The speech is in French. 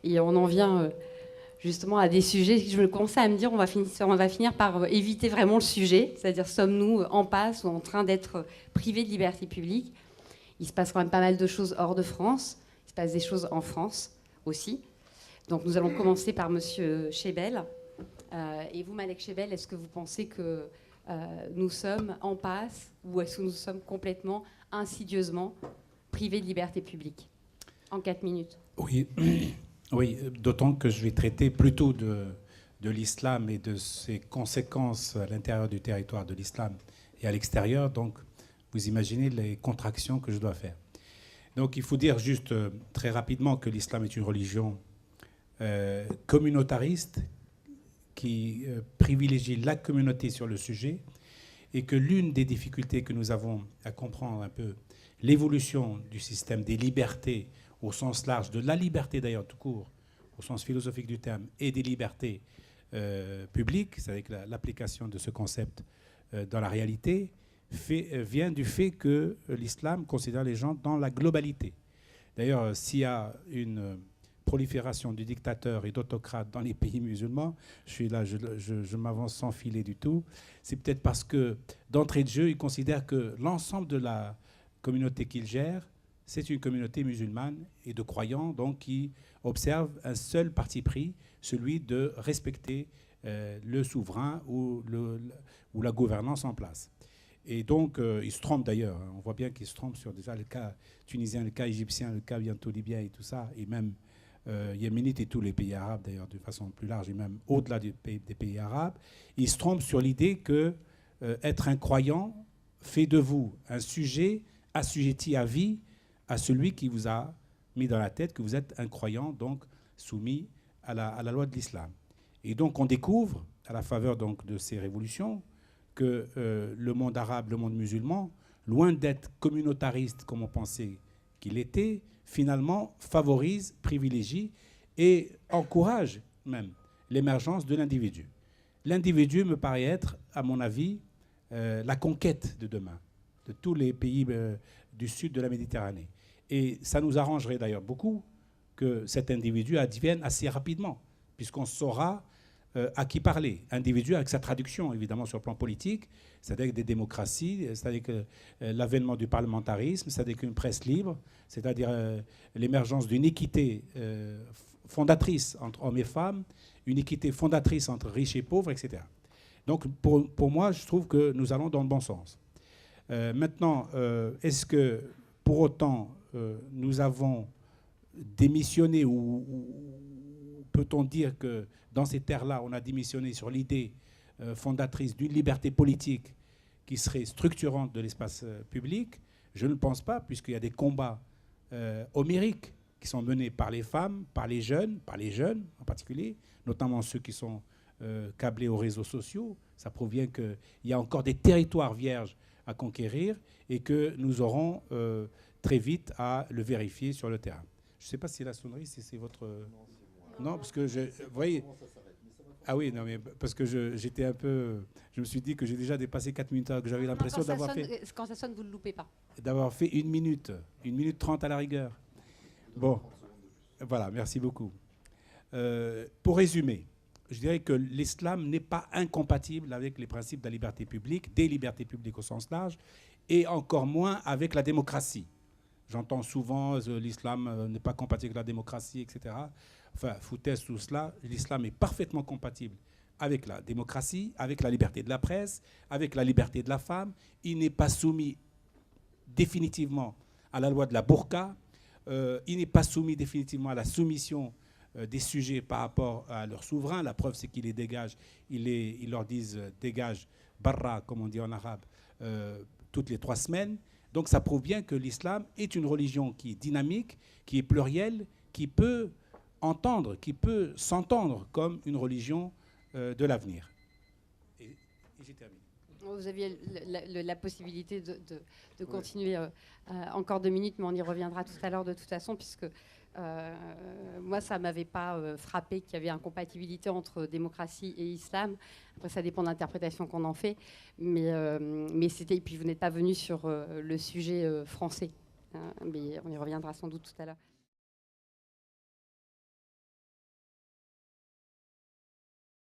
Et on en vient justement à des sujets. Je commençais à me dire, on va finir par éviter vraiment le sujet, c'est-à-dire sommes-nous en passe ou en train d'être privés de liberté publique. Il se passe quand même pas mal de choses hors de France. Il se passe des choses en France aussi. Donc nous allons commencer par Monsieur Chebel. Et vous, Malek Chebel, est-ce que vous pensez que nous sommes en passe ou est-ce que nous sommes complètement insidieusement privés de liberté publique? En 4 minutes. Oui, oui, d'autant que je vais traiter plutôt de l'islam et de ses conséquences à l'intérieur du territoire de l'islam et à l'extérieur. Donc, vous imaginez les contractions que je dois faire. Donc, il faut dire juste très rapidement que l'islam est une religion communautariste qui privilégie la communauté sur le sujet et que l'une des difficultés que nous avons à comprendre un peu l'évolution du système des libertés au sens large, de la liberté d'ailleurs tout court, au sens philosophique du terme, et des libertés publiques, c'est-à-dire l'application de ce concept dans la réalité, vient du fait que l'islam considère les gens dans la globalité. D'ailleurs, s'il y a une prolifération du dictateur et d'autocrates dans les pays musulmans, je m'avance sans filet du tout, c'est peut-être parce que d'entrée de jeu, ils considèrent que l'ensemble de la communauté qu'ils gèrent, c'est une communauté musulmane et de croyants donc, qui observent un seul parti pris, celui de respecter le souverain ou la gouvernance en place. Et donc, ils se trompent d'ailleurs. On voit bien qu'ils se trompent sur déjà le cas tunisien, le cas égyptien, le cas bientôt libyen et tout ça, et même yéménite et tous les pays arabes d'ailleurs de façon plus large, et même au-delà des pays arabes. Ils se trompent sur l'idée que être un croyant fait de vous un sujet assujetti à vie à celui qui vous a mis dans la tête que vous êtes un croyant, donc soumis à la loi de l'islam. Et donc on découvre, à la faveur donc, de ces révolutions, que le monde arabe, le monde musulman, loin d'être communautariste comme on pensait qu'il était, finalement favorise, privilégie et encourage même l'émergence de l'individu. L'individu me paraît être, à mon avis, la conquête de demain, de tous les pays du sud de la Méditerranée. Et ça nous arrangerait d'ailleurs beaucoup que cet individu advienne assez rapidement, puisqu'on saura à qui parler. Individu avec sa traduction, évidemment, sur le plan politique, c'est-à-dire des démocraties, c'est-à-dire que l'avènement du parlementarisme, c'est-à-dire qu'une presse libre, c'est-à-dire l'émergence d'une équité fondatrice entre hommes et femmes, une équité fondatrice entre riches et pauvres, etc. Donc, pour moi, je trouve que nous allons dans le bon sens. Maintenant, est-ce que, pour autant, nous avons démissionné ou peut-on dire que dans ces terres-là, on a démissionné sur l'idée fondatrice d'une liberté politique qui serait structurante de l'espace public? Je ne le pense pas, puisqu'il y a des combats homériques qui sont menés par les femmes, par les jeunes en particulier, notamment ceux qui sont câblés aux réseaux sociaux. Ça provient qu'il y a encore des territoires vierges à conquérir et que nous aurons très vite à le vérifier sur le terrain. Je ne sais pas si la sonnerie, c'est votre... Non, parce que vous voyez... Ah oui, non, mais parce que j'étais un peu... Je me suis dit que j'ai déjà dépassé 4 minutes, que j'avais l'impression d'avoir fait... Quand ça sonne, vous ne le loupez pas. D'avoir fait 1 minute 30 à la rigueur. Bon, voilà, merci beaucoup. Pour résumer, je dirais que l'islam n'est pas incompatible avec les principes de la liberté publique, des libertés publiques au sens large, et encore moins avec la démocratie. J'entends souvent l'islam n'est pas compatible avec la démocratie, etc. Enfin, foutaise tout cela, l'islam est parfaitement compatible avec la démocratie, avec la liberté de la presse, avec la liberté de la femme. Il n'est pas soumis définitivement à la loi de la burqa. Il n'est pas soumis définitivement à la soumission des sujets par rapport à leurs souverains. La preuve, c'est qu'ils les dégagent. Ils leur disent dégage, barra, comme on dit en arabe, toutes les 3 semaines. Donc ça prouve bien que l'islam est une religion qui est dynamique, qui est plurielle, qui peut entendre, qui peut s'entendre comme une religion de l'avenir. Et j'ai terminé. Vous aviez la possibilité de continuer encore 2 minutes, mais on y reviendra tout à l'heure de toute façon, puisque moi, ça ne m'avait pas frappé qu'il y avait incompatibilité entre démocratie et islam. Après, ça dépend de l'interprétation qu'on en fait. Mais c'était... Et puis, vous n'êtes pas venu sur le sujet français. Mais on y reviendra sans doute tout à l'heure.